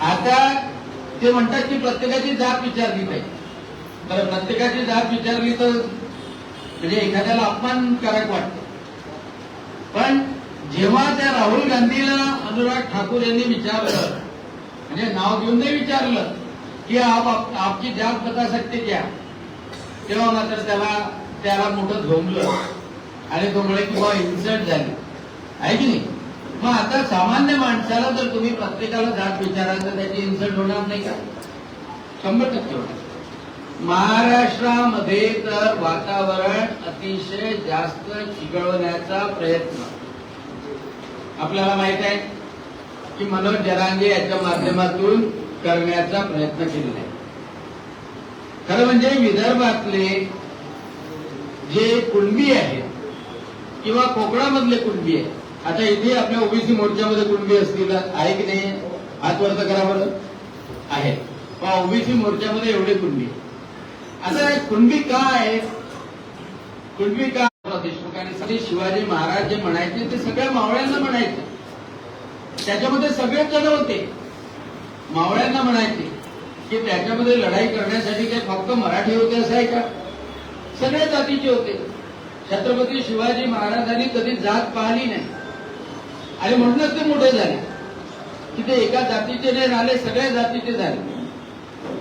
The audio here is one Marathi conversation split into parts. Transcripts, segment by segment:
आता ते म्हणतात की प्रत्येकाची जात विचारली पाहिजे. तर प्रत्येकाची जात विचारली तर म्हणजे एखाद्याला अपमानकारक वाटतं. पण जेव्हा त्या राहुल गांधीला अनुराग ठाकूर यांनी विचारलं, म्हणजे नाव घेऊन नाही विचारलं की आप आपकी जात बता सकते क्या, तेव्हा मात्र त्याला मोठं झोंबलं आणि तो म्हणे की बा इन्सल्ट झाली आहे की नाही. मग आता सामान्य माणसाला जर तुम्ही प्रत्येकाला जात विचाराल तर त्याची इन्सल्ट होणार नाही का? 100% होणार. महाराष्ट्रामध्ये तर वातावरण अतिशय जास्त चिघळवण्याचा प्रयत्न आपल्याला माहित आहे की मनोज जरांगे याच्या माध्यमातून करण्याचा प्रयत्न केलेला आहे. खरं म्हणजे विदर्भातले जे कुणबी आहेत किंवा कोकणामधले कुणबी आहेत, आता इथे आपल्या ओबीसी मोर्चामध्ये कुणबी असतील, आहे की नाही? हात वरती करा बरं. आहे. पण ओबीसी मोर्चामध्ये एवढे कुणबी. आता कुणबी का आहेत? कुणबी का? देशमुखांनी शिवाजी महाराज जे म्हणायचे ते सगळ्या मावळ्यांना म्हणायचे. त्याच्यामध्ये सगळेच जण होते. मावळ्यांना म्हणायचे की त्याच्यामध्ये लढाई करण्यासाठी काही फक्त मराठी होते असं आहे का? सगळ्या जातीचे होते. छत्रपती शिवाजी महाराजांनी कधी जात पाहिली नाही आणि म्हणूनच ते मोठे झाले की ते एका जातीचे नाही झाले, सगळ्या जातीचे झाले.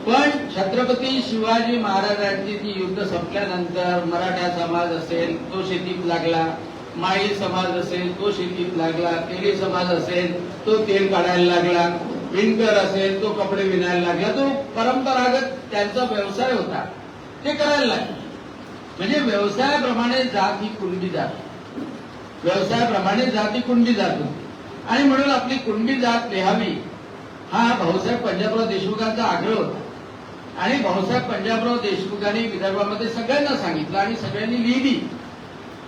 पण छत्रपती शिवाजी महाराजांची ती युद्ध संपल्यानंतर मराठा समाज असेल तो शेतीत लागला, माळी समाज असेल तो शेतीत लागला, तेली समाज असेल तो तेल काढायला लागला, विणकर असेल तो कपडे विणायला लागला. तो परंपरागत त्यांचा व्यवसाय होता, ते करायला लागले. म्हणजे व्यवसायाप्रमाणे जात ही कुणबी जात, व्यवसायाप्रमाणे जात ही कुणबी जात होती. आणि म्हणून आपली कुणबी जात लिहावी हा भाऊसाहेब पंजाबराव देशमुखांचा आग्रह होता. आणि भाऊसाहेब पंजाबराव देशमुखांनी विदर्भामध्ये सगळ्यांना सांगितलं आणि सगळ्यांनी लिहिली.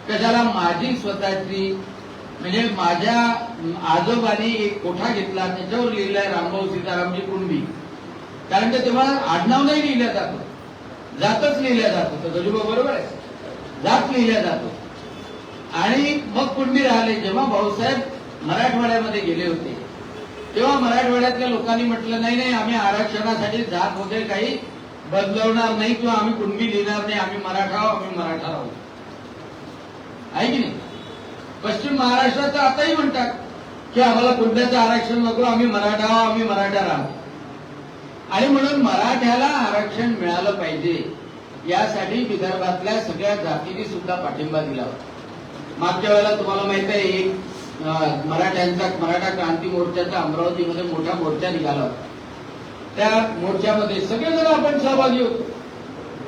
कशाला? माझी स्वतःची, म्हणजे माझ्या आजोबांनी एक कोठा घेतला त्याच्यावर लिहिलाय रामभाऊ सीतारामजी कुणबी. कारण की तेव्हा आडनाव नाही लिहिल्या जात, जातच लिहिल्या जात होतं. गजूबा बरोबर आहे, जात लिहिल्या जातो. आणि मग कुणबी राहिले. जेव्हा भाऊसाहेब मराठवाड्यामध्ये गेले होते तेव्हा मराठवाड्यातल्या लोकांनी म्हटलं नाही नाही, आम्ही आरक्षणासाठी जात वगैरे काही बदलवणार नाही किंवा आम्ही कुणबी लिहिणार नाही, आम्ही मराठा आहोत, आम्ही मराठा राहू. आहे की नाही? पश्चिम महाराष्ट्रात आताही म्हणतात की आम्हाला कुणब्याचं आरक्षण नको, आम्ही मराठा आहोत, आम्ही मराठा राहू. आणि म्हणून मराठ्याला आरक्षण मिळालं पाहिजे यासाठी विदर्भातल्या सगळ्या जातींनी सुद्धा पाठिंबा दिला होता. मागच्या वेळेला तुम्हाला माहित आहे एक मराठा क्रांती मोर्चाचा अमरावतीमध्ये मोठा मोर्चा निघाला होता. त्या मोर्चामध्ये सगळेजण आपण सहभागी होतो,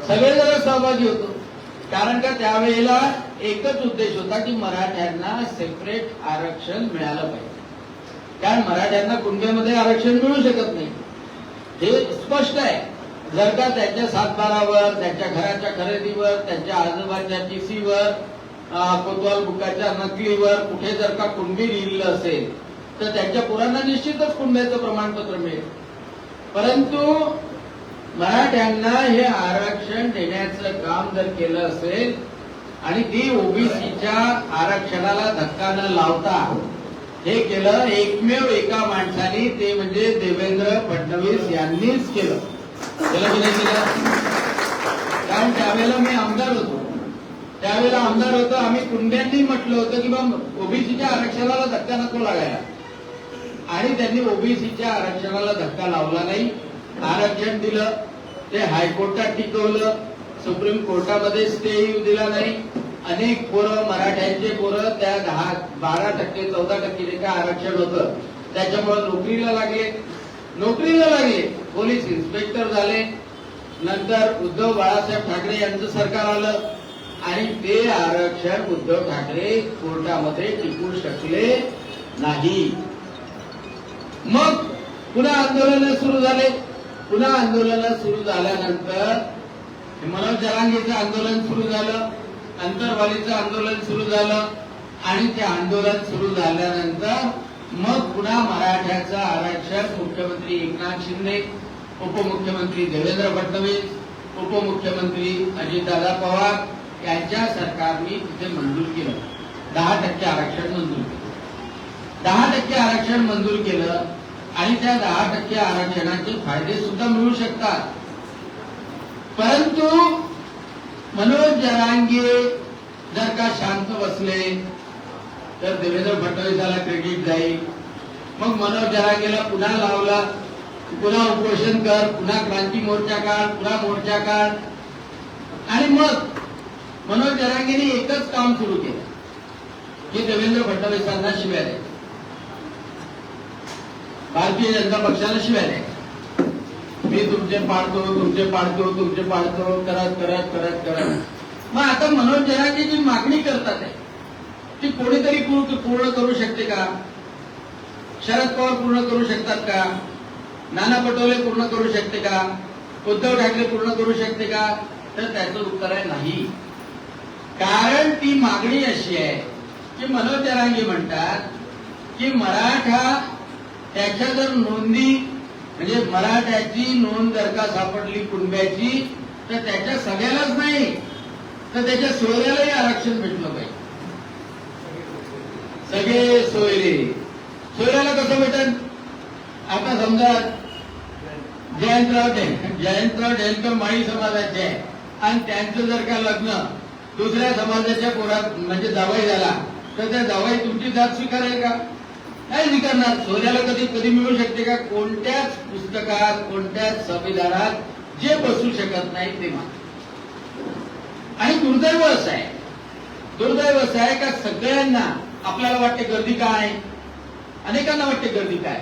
सगळेजण सहभागी होतो. कारण का त्यावेळेला एकच उद्देश होता की मराठ्यांना सेपरेट आरक्षण मिळालं पाहिजे. कारण मराठ्यांना कुणब्यामध्ये आरक्षण मिळू शकत नाही, हे स्पष्ट आहे. जर का त्यांच्या सातबारावर, त्यांच्या घराच्या खरेदीवर, त्यांच्या आजोबांच्या टीसीवर, कोतवाल बुकाच्या नकलीवर कुठे जर का कुणबी लिहिलं असेल तर त्यांच्या पोरांना निश्चितच कुणब्याचं प्रमाणपत्र मिळेल. परंतु मराठ्यांना हे आरक्षण देण्याचं काम जर केलं असेल आणि ती ओबीसीच्या आरक्षणाला धक्का न लावता हे केलं एकमेव एका माणसाने, ते म्हणजे देवेंद्र फडणवीस यांनीच केलं. केलं की नाही केलं? कारण त्यावेळेला मी आमदार होतो, आम्ही कुणब्यांनी म्हटलं होतं की बा ओबीसीच्या आरक्षणाला धक्का नको लागायला. आणि त्यांनी ओबीसीच्या आरक्षणाला धक्का लावला नाही, आरक्षण दिलं. ते हायकोर्टात टिकवलं, सुप्रीम कोर्टामध्ये स्टे येऊ दिला नाही. अनेक पोरं, मराठ्यांचे पोरं त्या 12%, 14% जे काय आरक्षण होतं त्याच्यामुळे नोकरीला लागले, पोलीस इन्स्पेक्टर झाले. नंतर उद्धव बाळासाहेब ठाकरे यांचं सरकार आलं आणि ते आरक्षण उद्धव ठाकरे कोर्टामध्ये टिकू शकले नाही. मग पुन्हा आंदोलन सुरू झाले. पुन्हा आंदोलन सुरू झाल्यानंतर मनोज जरांगेचं आंदोलन सुरू झालं, अंतरवालीचं आंदोलन सुरू झालं. आणि ते आंदोलन सुरू झाल्यानंतर मग पुन्हा मराठ्याचं आरक्षण मुख्यमंत्री एकनाथ शिंदे, उपमुख्यमंत्री देवेंद्र फडणवीस, उपमुख्यमंत्री अजितदादा पवार यांच्या सरकारने तिथे मंजूर केलं. 10% आरक्षण मंजूर केलं. 10% आरक्षण मंजूर केलं आणि त्या 10% आरक्षणाचे फायदे सुद्धा मिळू शकतात. परंतु मनोज जरांगे जर का शांत बसले तर देवेंद्र फडणवीसाला क्रेडिट जाईल. मग मनोज जरांगेला पुन्हा लावला, पुन्हा उपोषण कर, पुन्हा क्रांती मोर्चा काढ, पुन्हा मोर्चा काढ. आणि मग मनोज जरांगेने एकच काम सुरू केलं की देवेंद्र फडणवीसांना शिव्या द्या, भारतीय जनता पक्षाला शिव्या द्या. मी तुमचे पाडतो करत करत करत करत मग आता मनोज जरांगे जी मागणी करतात आहे ती कोणीतरी पूर्ण करू शकते का? शरद पवार पूर्ण करू शकतात का? नाना पटोले पूर्ण करू शकते का? उद्धव ठाकरे पूर्ण करू शकते का? तर त्याचं उत्तर आहे नाही. कारण ती मागणी अशी आहे की मनोज जरांगे म्हणतात की मराठा त्याच्या जर नोंदी म्हणजे मराठ्याची नोंद जर का सापडली कुणब्याची तर त्याच्या सगळ्यालाच नाही तर त्याच्या सोयऱ्यालाही आरक्षण भेटलं पाहिजे. सगळे सोयऱ्याला कसं भेटेल? आता समजा जयंतराव ढेलकर माळी समाजाचे आहे आणि त्यांचं जर का लग्न दुसऱ्या समाजाच्या पोरात म्हणजे जावई झाला तर त्या जावई तुमची जात स्वीकारेल का? नाही स्वीकारणार. सोयऱ्याला कधी मिळू शकते का? कोणत्याच पुस्तकात कोणत्याच संविधानात जे बसू शकत नाही ते मान. आणि दुर्दैव असं आहे का सगळ्यांना आपल्याला वाटते गर्दी काय, अनेकांना वाटते गर्दी काय.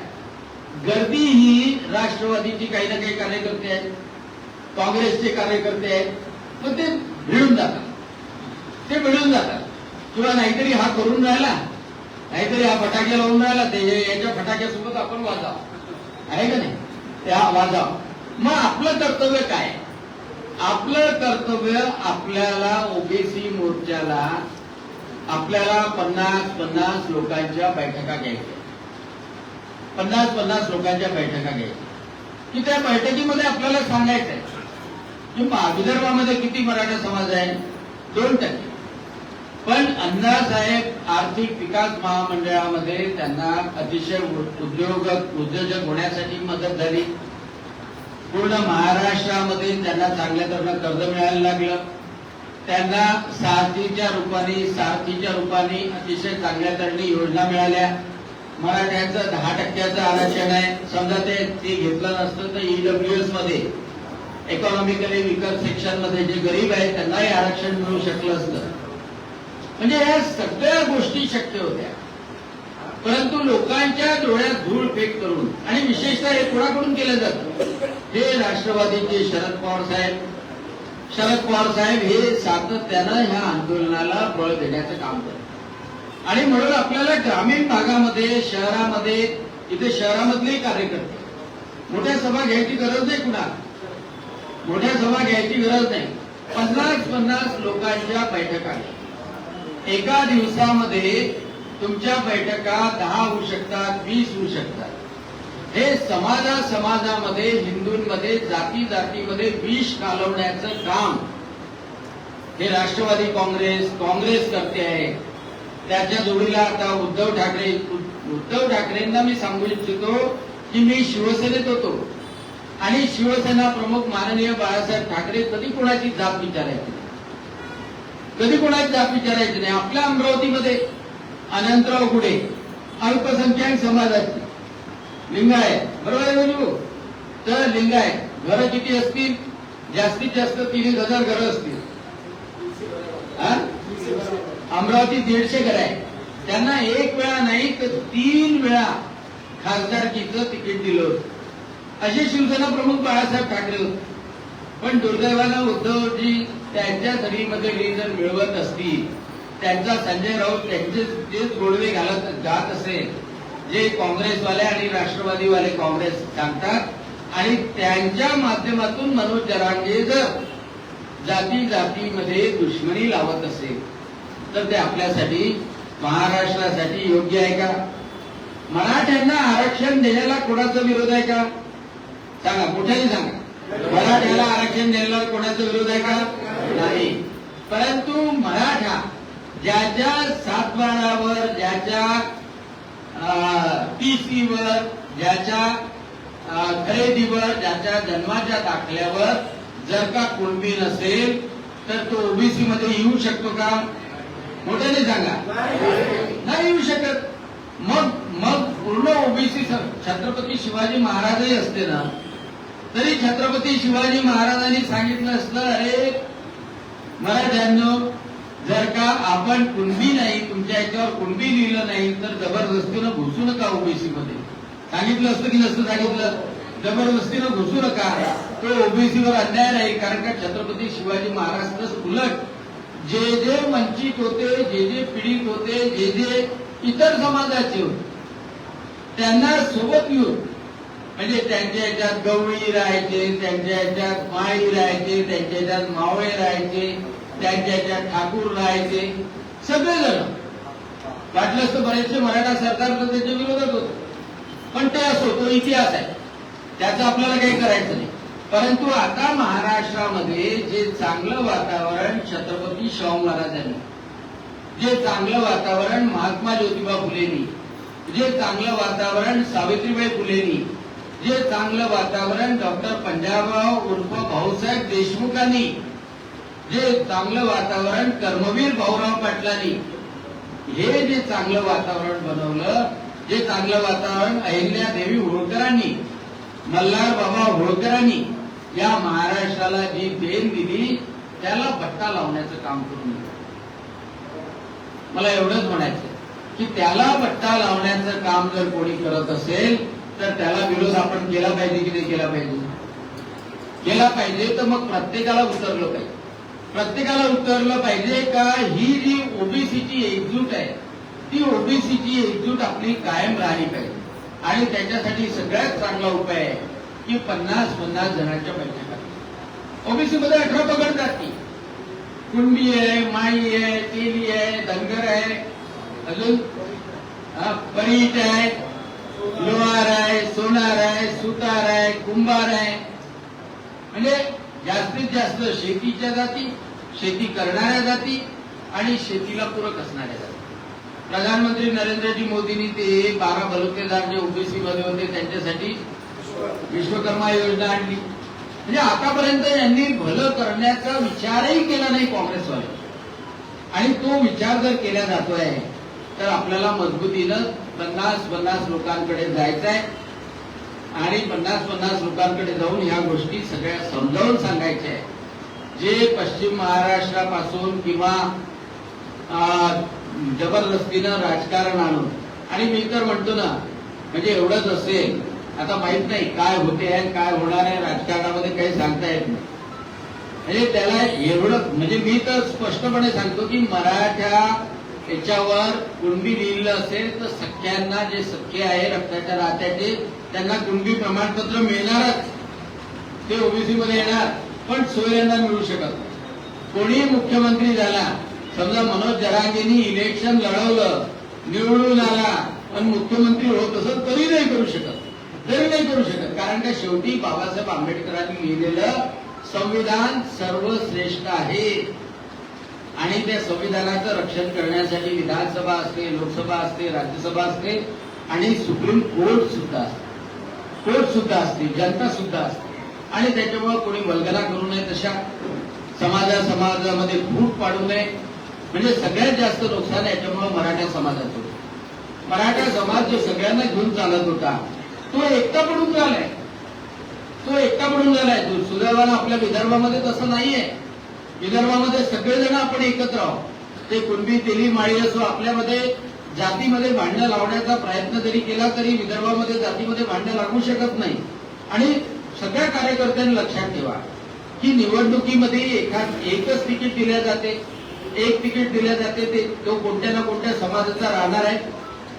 गर्दी ही राष्ट्रवादीची काही ना काही कार्यकर्ते आहेत, काँग्रेसचे कार्यकर्ते आहेत, मग ते भिडून जातात किंवा नाहीतरी हा करून राहिला, नाहीतरी हा फटाके लावून राहिला, ते याच्या फटाक्यासोबत आपण वाजाव आहे का नाही, त्या वाजाव. मग आपलं कर्तव्य काय? आपलं कर्तव्य आपल्याला ओबीसी मोर्चाला आपल्याला 50 लोकांच्या बैठका घ्यायच्या, 50 लोकांच्या बैठका घ्यायच्या की त्या बैठकीमध्ये आपल्याला सांगायचं आहे की विदर्भामध्ये किती मराठा समाज आहे? 2%. पण अण्णासाहेब आर्थिक विकास महामंडळामध्ये त्यांना अतिशय उद्योजक होण्यासाठी मदत झाली. पूर्ण महाराष्ट्रामध्ये त्यांना चांगल्या तऱ्हेनं कर्ज मिळायला लागलं. त्यांना सारथीच्या रूपाने अतिशय चांगल्या तऱ्हेने योजना मिळाल्या. मराठ्यांचं 10% आरक्षण आहे. समजा ते घेतलं नसतं तर ईडब्ल्यूएस मध्ये इकॉनॉमिकली विकर सेक्शन मध्ये जे गरीब आहेत त्यांनाही आरक्षण मिळू शकलं असतं. म्हणजे या सगळ्या गोष्टी शक्य होत्या. परंतु लोकांच्या डोळ्यात धूळ फेक करून आणि विशेषतः हे कोणाकडून केलं जातं? हे राष्ट्रवादीचे शरद पवार साहेब हे सातत्यानं ह्या आंदोलनाला बळ देण्याचं काम करतात. आणि म्हणून आपल्याला ग्रामीण भागामध्ये शहरामध्ये इथे शहरामधले कार्यकर्ते मोठ्या सभा घ्यायची गरज नाही. मोठ्या सभा घ्यायची गरज नाही. 50 लोकांच्या बैठका एका दिवसामध्ये तुमच्या बैठका 10 होऊ शकतात, 20 होऊ शकतात. हे समाजामध्ये हिंदूंमध्ये जातीमध्ये विष घालवण्याचं काम हे राष्ट्रवादी काँग्रेस करते आहे. त्याच्या जोडीला आता उद्धव ठाकरेंना मी सांगू इच्छितो की मी शिवसेनेत होतो आणि शिवसेना प्रमुख माननीय बाळासाहेब ठाकरे कधी कोणाची जात विचारायची नाही. आपल्या अमरावतीमध्ये अनंतराव गुढे अल्पसंख्याक समाजाची लिंगायत, बरोबर आहे म्हणजे तर लिंगायत घरं किती असतील? जास्तीत जास्त 30,000 घरं असतील. अमरावती 150 घरं आहे. त्यांना एक वेळा नाही तर 3 वेळा खासदारकीचं तिकीट दिलं होतं. असे शिवसेना प्रमुख बाळासाहेब ठाकरे होते. पण दुर्दैवानं उद्धवजी त्यांच्या सगळीमध्ये जर मिळवत असतील, त्यांचा संजय राऊत तेच गोडवे घालत जात असेल जे काँग्रेसवाले आणि राष्ट्रवादीवाले काँग्रेस सांगतात आणि त्यांच्या माध्यमातून मनोज जरांगे जर जातीमध्ये दुश्मनी लावत असेल तर ते आपल्यासाठी महाराष्ट्रासाठी योग्य आहे का? मराठ्यांना आरक्षण देण्याला कोणाचा विरोध आहे का? सांगा, मोठ्याने सांगा. मराठ्याला आरक्षण द्यायला कोणाचा विरोध आहे का? नाही. परंतु मराठा ज्याच्या सातबारावर, ज्याच्या टीसीवर ज्याच्या खरेदीवर, ज्याच्या जन्माच्या दाखल्यावर जर का कुणबी नसेल तर तो ओबीसी मध्ये येऊ शकतो का? मोठ्याने सांगा, नाही येऊ शकत. मग पूर्ण ओबीसी छत्रपती शिवाजी महाराजही असते ना, तरी छत्रपती शिवाजी महाराजांनी सांगितलं असलं, अरे मराठ्यांनो, जर का आपण कुणबी नाही, तुमच्या याच्यावर कुणबी लिहिलं नाही तर जबरदस्तीनं घुसू नका ओबीसी मध्ये. सांगितलं असतं की नसतं सांगितलं? जबरदस्तीनं घुसू नका. तो ओबीसीवर अन्याय नाही, कारण का छत्रपती शिवाजी महाराज उलट जे जे वंचित होते, जे जे पीडित होते, जे जे इतर समाजाचे होते, त्यांना सोबत घेऊन, म्हणजे त्यांच्या याच्यात गवळी राहायचे, त्यांच्या याच्यात माळी राहायचे, त्यांच्या याच्यात मावळे राहायचे, त्यांच्या याच्यात ठाकूर राहायचे, सगळेजण. वाटलं असतं बरेचसे मराठा सरकार तर त्याच्या विरोधात होतं, पण ते असो, तो इतिहास आहे, त्याचं आपल्याला काही करायचं नाही. परंतु आता महाराष्ट्रामध्ये जे चांगलं वातावरण छत्रपती शाहू महाराजांनी, जे चांगलं वातावरण महात्मा ज्योतिबा फुलेंनी, जे चांगलं वातावरण सावित्रीबाई फुलेंनी, जे चांगलं वातावरण डॉक्टर पंजाबराव उर्फ भाऊसाहेब देशमुखांनी, जे चांगलं वातावरण कर्मवीर भाऊराव पाटलांनी, हे जे चांगलं वातावरण बनवलं, जे चांगलं वातावरण अहिल्यादेवी होळकरांनी, मल्हार बाबा होळकरांनी या महाराष्ट्राला जी देण दिली, त्याला बट्टा लावण्याचं काम करून दिलं. मला एवढंच म्हणायचं की त्याला बट्टा लावण्याचं काम जर कोणी करत असेल तर त्याला विरोध आपण केला पाहिजे की नाही केला पाहिजे? केला पाहिजे. तर मग प्रत्येकाला उतरलं पाहिजे. प्रत्येकाला उतरलं पाहिजे का ही जी ओबीसीची एकजूट आहे, ती ओबीसीची एकजूट आपली कायम राहिली पाहिजे. आणि त्याच्यासाठी सगळ्यात चांगला उपाय आहे की 50-50 जणांच्या बैठका. ओबीसी मध्ये 18 पकडतात की कुणबी आहे, माळी आहे, तेली आहे, धनगर आहे, अजून परीट आहे, लोहार आहे, सोनार आहे, सुतार आहे, कुंभार आहे. म्हणजे जास्तीत जास्त शेतीच्या जाती, शेती करणाऱ्या जाती आणि शेतीला पूरक असणाऱ्या जाती. प्रधानमंत्री नरेंद्रजी मोदींनी ते 12 बलुतेदार जे ओबीसी मध्ये होते त्यांच्यासाठी विश्वकर्मा योजना आणली. म्हणजे आतापर्यंत यांनी भलं करण्याचा विचारही केला नाही काँग्रेसवाले. आणि तो विचार जर केला जातोय तर आपल्याला मजबूतीनं 50-50 लोकांकडे जायचं आहे आणि 50-50 लोकांकडे जाऊन ह्या गोष्टी सगळ्या समजावून सांगायच्या आहे. जे पश्चिम महाराष्ट्रापासून किंवा जबरदस्तीनं राजकारण आणून, आणि मी तर म्हणतो ना, म्हणजे एवढंच असेल, आता माहित नाही काय होते आहे काय होणार आहे राजकारणामध्ये, काही सांगता येत नाही. म्हणजे त्याला एवढं, म्हणजे मी तर स्पष्टपणे सांगतो की मराठा याच्यावर कुणबी लिहिलं असेल तर सख्यांना, जे सख्खे आहे रक्ताच्या नात्याचे, त्यांना कुणबी प्रमाणपत्र मिळणारच, ते ओबीसी मध्ये येणार. पण सोयऱ्यांना मिळू शकत नाही. कोणी मुख्यमंत्री झाला, समजा मनोज जरांगेंनी इलेक्शन लढवलं, निवडून आला, पण मुख्यमंत्री होत असेल तरी नाही करू शकत, कारण का शेवटी बाबासाहेब आंबेडकरांनी लिहिलेलं संविधान सर्वश्रेष्ठ आहे. आणि त्या संविधानाचं रक्षण करण्यासाठी विधानसभा असते, लोकसभा असते, राज्यसभा असते आणि सुप्रीम कोर्ट सुद्धा असते, जनता सुद्धा असते. आणि त्याच्यामुळे कोणी वल्गना करू नये, तशा समाजामध्ये फूट पाडू नये. म्हणजे सगळ्यात जास्त नुकसान याच्यामुळे मराठा समाजाचं होतं. मराठा समाज जो सगळ्यांना घेऊन चालत होता तो एकटा पडून झालाय. सुदैवानं आपल्या विदर्भामध्ये तसं नाहीये. विदर्भामध्ये सगळेजण आपण एकत्र आहोत. ते कुणबी, तेली, माळी असो, आपल्यामध्ये जातीमध्ये भांडणं लावण्याचा प्रयत्न जरी केला तरी विदर्भामध्ये जातीमध्ये भांडणं लागू शकत नाही. आणि सगळ्या कार्यकर्त्यांनी लक्षात ठेवा की निवडणुकीमध्ये एकच तिकीट दिल्या जाते, एक तिकीट दिल्या जाते, ते तो कोणत्या ना कोणत्या समाजाचा राहणार आहे.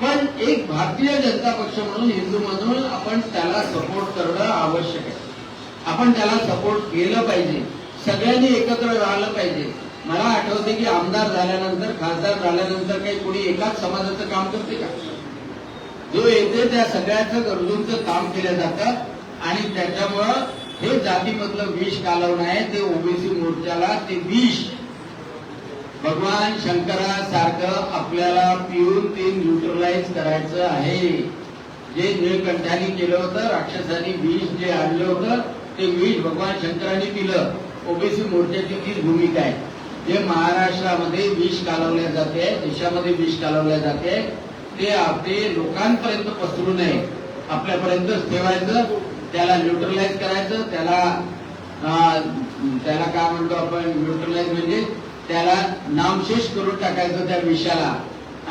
पण एक भारतीय जनता पक्ष म्हणून, हिंदू म्हणून आपण त्याला सपोर्ट करणं आवश्यक आहे. आपण त्याला सपोर्ट केलं पाहिजे. सगळ्यांनी एकत्र राहिलं पाहिजे. मला आठवते की आमदार झाल्यानंतर, खासदार झाल्यानंतर काही कोणी एकाच समाजाचं काम करते का? जो येते त्या सगळ्याचं गरजूंचं काम केलं जातं. आणि त्याच्यामुळं हे जातीमधलं विष कालवणं आहे, ते ओबीसी मोर्चाला ते विष भगवान शंकरासारखं आपल्याला पिऊन ते न्यूट्रलाइज करायचं आहे. जे निळकंठाने केलं होतं, राक्षसांनी विष जे आणलं होतं ते विष भगवान शंकरांनी पिलं. ओबीसी मोर्चाची तीच भूमिका आहे. जे महाराष्ट्रामध्ये विष कालवल्या जाते, देशामध्ये विष कालवल्या जाते, ते लोकांपर्यंत पसरू नये, आपल्यापर्यंतच ठेवायचं, त्याला न्यूट्रलाइज करायचं, त्याला काय म्हणतो आपण, न्यूट्रलाइज म्हणजे त्याला नामशेष करून टाकायचं त्या विषयाला.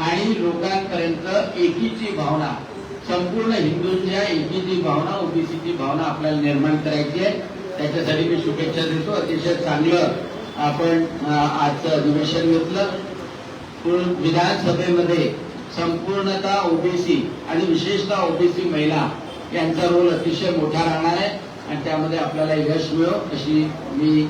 आणि लोकांपर्यंत एकीची भावना, संपूर्ण हिंदूंच्या एकीची भावना, ओबीसीची भावना आपल्याला निर्माण करायची आहे. त्याच्यासाठी मी शुभेच्छा देतो. अतिशय चांगलं आपण आजचं अधिवेशन घेतलं. विधानसभेमध्ये संपूर्णतः ओबीसी आणि विशेषतः ओबीसी महिला यांचा रोल अतिशय मोठा राहणार आहे आणि त्यामध्ये आपल्याला यश मिळो अशी मी